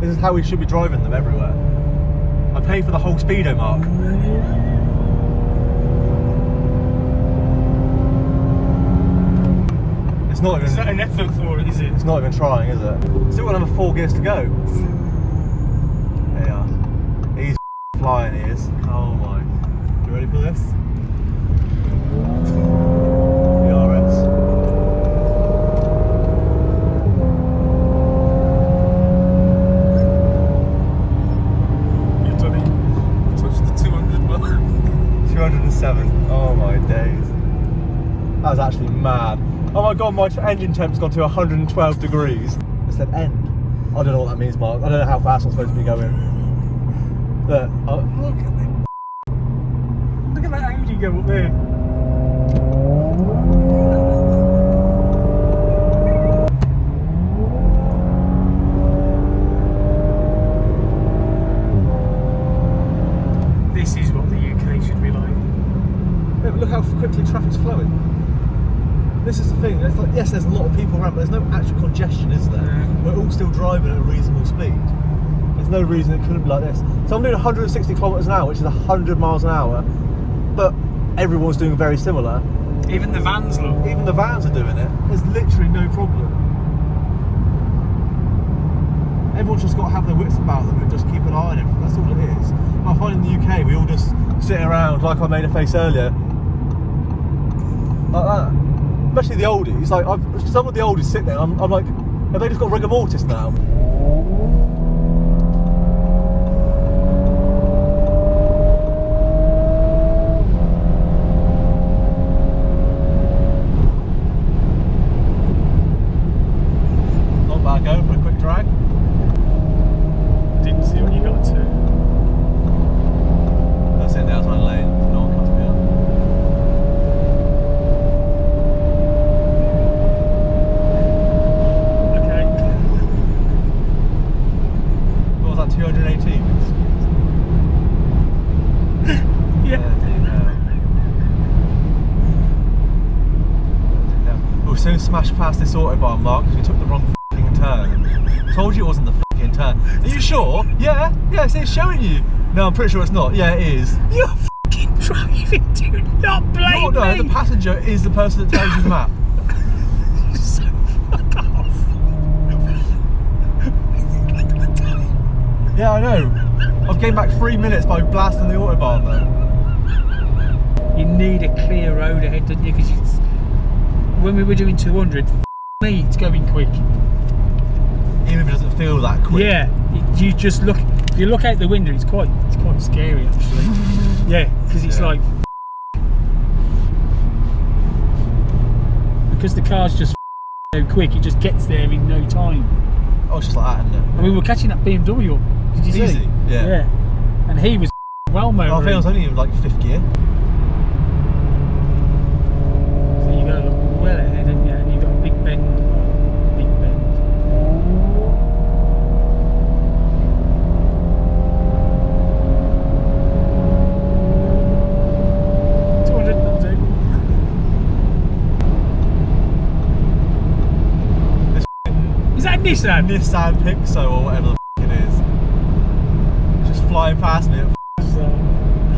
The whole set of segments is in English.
This is how we should be driving them everywhere. I pay for the whole speedo mark. It's not even. It's not an effort for it, is it? It's not even trying, is it? Still got another 4 gears to go. There you are. He's flying, he is. Oh my. You ready for this? The RS. You've done it. You touched the 200 mark. 207. Oh my days. That was actually mad. Oh my god, my engine temp's gone to 112 degrees. It said end. I don't know what that means, Mark. I don't know how fast I'm supposed to be going. Look, Look at that Audi go up there. This is what the UK should be like. yeah, but look how quickly traffic's flowing. This is the thing. It's like, yes, there's a lot of people around, but there's no actual congestion, is there? Yeah. We're all still driving at a reasonable speed. There's no reason it couldn't be like this. So I'm doing 160 kilometers an hour, which is 100 miles an hour, but everyone's doing very similar. Even the vans look. Even the vans are doing it. There's literally no problem. Everyone's just got to have their wits about them and just keep an eye on it. That's all it is. But I find in the UK, we all just sit around, like I made a face earlier, like that. Especially the oldies. Like some of the oldies sit there. I'm like, have they just got rigor mortis now? Not bad going for a quick drag. Didn't see what you got to. That's it. There's my lane. No one cuts me up. Okay. What was that? 218. Yeah. We'll soon smash past this Autobahn, Mark, because we took the wrong f***ing turn. Told you it wasn't the f***ing turn. Are you sure? Yeah, yeah, it's showing you. No, I'm pretty sure it's not. Yeah, it is. You're fucking driving, do not blame No, me. the passenger is the person that tells you the map. So fuck off. Look at the time. Yeah, I know. I've gained back 3 minutes by blasting the Autobahn though. You need a clear road ahead, don't you? Because when we were doing 200, me, it's going quick. Even if it doesn't feel that quick. Yeah, you just look. If you look out the window, it's quite scary actually. Yeah, because it's like because the car's just so quick, it just gets there in no time. Oh, it's just like that, isn't it? And we were catching that BMW up. Did you see? Easy, yeah. Yeah. And he was well motoring. I think I was only in like 5th gear. So you got to look well ahead, and you got a big bend. Big bend. 200, that'll do. Is that a Nissan? Nissan Pixo or whatever the f it is. It's just flying past me at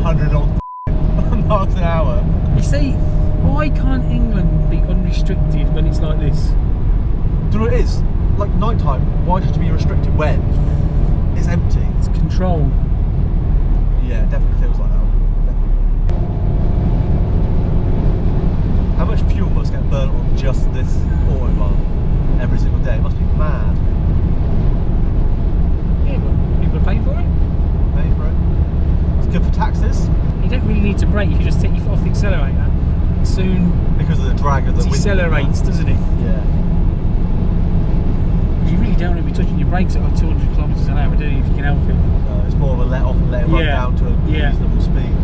100 miles an hour. You see, why can't England be unrestricted when it's like this? Do you know what it is? Like night time, why should you be restricted when it's empty? It's controlled. Yeah, it definitely feels like that. Definitely. How much fuel must get burnt on just this Autobahn every single day? It must be mad. Yeah, but people are paying for it. Pay for it. It's good for taxes You don't really need to brake, you can just take your foot off the accelerator. And soon because of the drag of the wind. decelerates, doesn't it? Yeah. You really don't want to be touching your brakes at 200 kilometres an hour, do you, if you can help it? No, it's more of a let off and let it run down to a reasonable speed.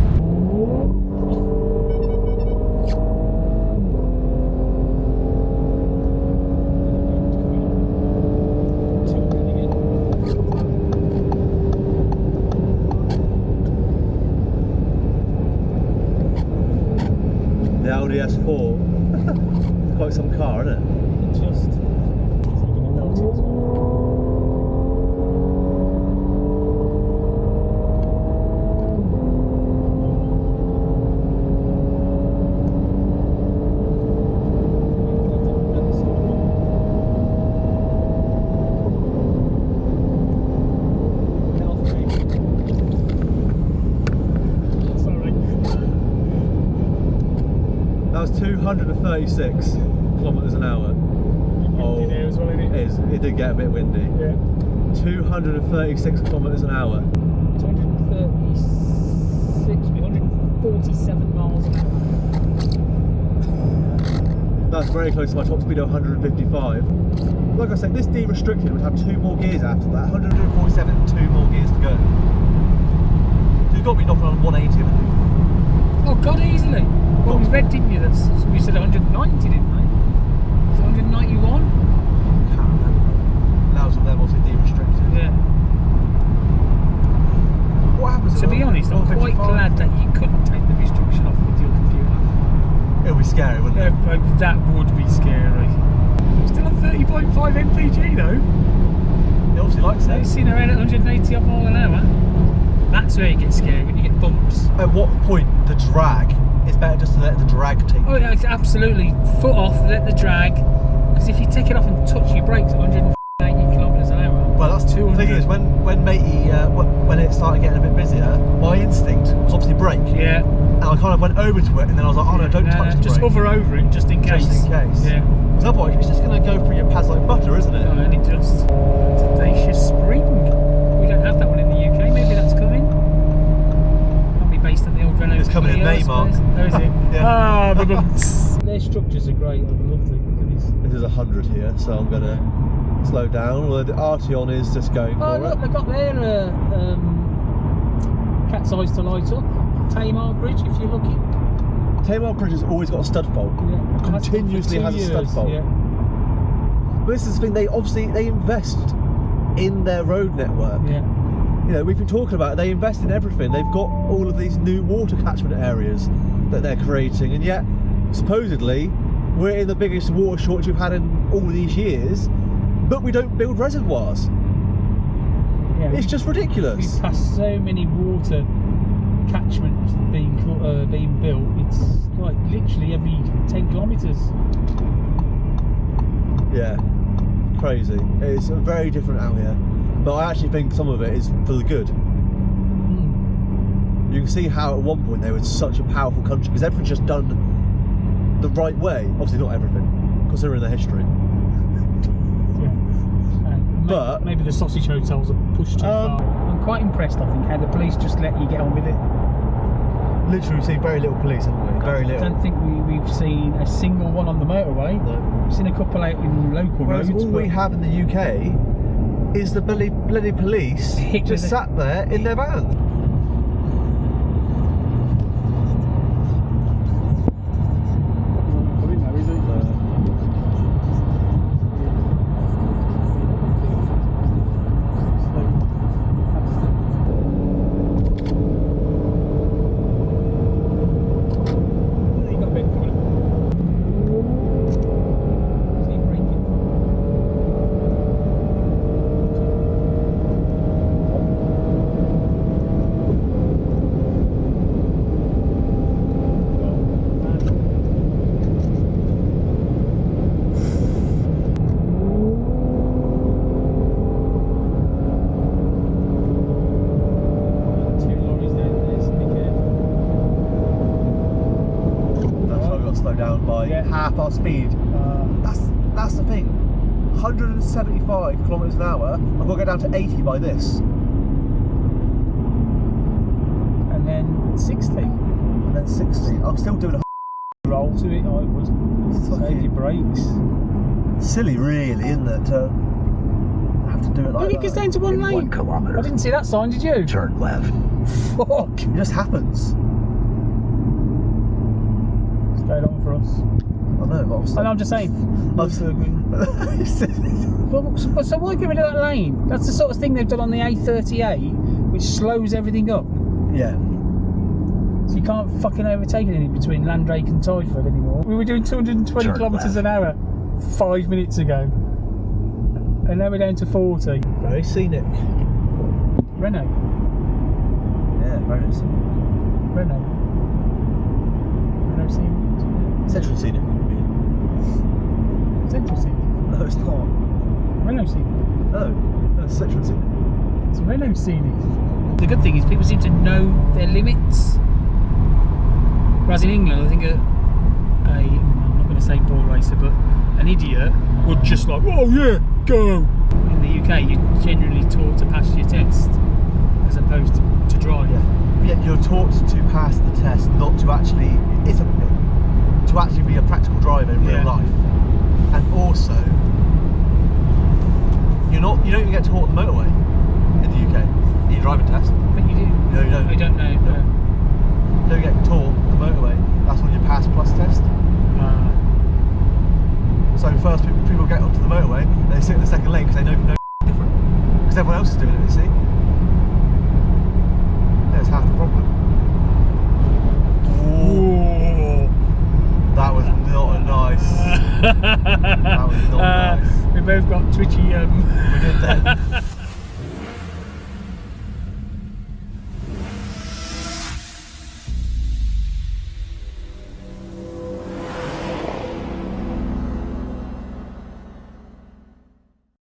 The Audi S4. It's quite some car, isn't it? Just taking a note. 236 kilometres an hour. Oh, there as well, isn't it? it did get a bit windy. Yeah. 236 kilometres an hour. 236, 147 miles an hour. That's very close to my top speed of 155. Like I said, this de-restricted would have 2 more gears after that. 147, 2 more gears to go. So you've got to be knocking on 180, haven't you? Oh God, easily. Well, we read, didn't you? We said 190, didn't we? Was it 191? Can't remember. Loads of them also de-restricted. Yeah. What happens? To be honest, I'm quite glad that you couldn't take the restriction off with your computer. It would be scary, wouldn't it? Yeah, that would be scary. Still on 30.5 mpg though. He obviously likes I've it. seen around at 180 mile an hour. That's where it gets scary, when you get bumps. At what point the drag? It's better just to let the drag take. Oh yeah, it's absolutely. Foot off, let the drag. Because if you take it off and touch your brakes at 180 kilometres an hour. Well, that's 200. The thing is, when matey, when it started getting a bit busier, my instinct was obviously brake. Yeah. And I kind of went over to it, and then I was like, oh no, don't touch the just brake. hover over it, just in case. Just in case. Yeah. Because otherwise, it's just going to go through your pads like butter, isn't it? Oh, and it just. Audacious Spring. We don't have that one in the UK. Maybe that's coming. Might be based on the old Renault. It's coming in May, Mark. Oh, is it? Yeah. Ah, the bumps. Their structures are great. I love them. This is 100 here, so I'm going to slow down. Well, the Arteon is just going Oh, for look, it. they've got their cat's eyes to light up. Tamar Bridge, if you're looking. Tamar Bridge has always got a stud fault. Yeah. Continuously has a stud fault. Yeah. But this is the thing, they invest in their road network. Yeah. You know, we've been talking about it, they invest in everything. They've got all of these new water catchment areas that they're creating, and yet supposedly we're in the biggest water shortage we've had in all these years, but we don't build reservoirs. Yeah, It's just ridiculous. We've passed so many water catchments being built. It's like literally every 10 kilometres. Yeah, crazy. It's very different out here, but I actually think some of it is for the good. You can see how at one point they were such a powerful country because everything's just done the right way. Obviously not everything, considering their history. But maybe the sausage hotels are pushed too far. I'm quite impressed, I think, how the police just let you get on with it. literally we've seen very little police, haven't we? Very little. I don't think we've seen a single one on the motorway. No. We've seen a couple out in local Whereas roads. all we have in the UK is the bloody police just sat there in their van. Half our speed. That's the thing. 175 kilometers an hour. I've got to go down to 80 by this. And then 60. And then 60. I'm still doing a roll to it. I was save your brakes. Silly, really, isn't it? To have to do it like that. It goes down to one lane. 1 kilometer. I didn't see that sign. Did you? Turn left. Fuck. It just happens. Straight on for us. I know, but I'm just saying. So why get rid of that lane? That's the sort of thing they've done on the A38, which slows everything up. Yeah. So you can't fucking overtake anything between Landrake and Tyford anymore. We were doing 220 kilometres an hour 5 minutes ago, and now we're down to 40. Very scenic. Renault. Yeah, very scenic. Renault scenic. Central scenic. Central scenic? No, it's not. Renault scenic? No, it's Central scenic. It's Renault scenic. The good thing is people seem to know their limits. Whereas in England, I think I'm not going to say bull racer, but an idiot would just like, oh yeah, go. In the UK, you're generally taught to pass your test as opposed to drive. Yeah, you're taught to pass the test, not to actually. To actually be a practical driver in real life, and also you don't even get taught the motorway in the UK. In your driving test. But you do. No, you don't. I don't know. No. You don't get taught the motorway. That's on your pass plus test. So first people get onto the motorway and they sit in the second lane because they know different. Because everyone else is doing it, you see. That's half the problem. Ooh. That was not nice. That was not nice. We both got twitchy. We did then.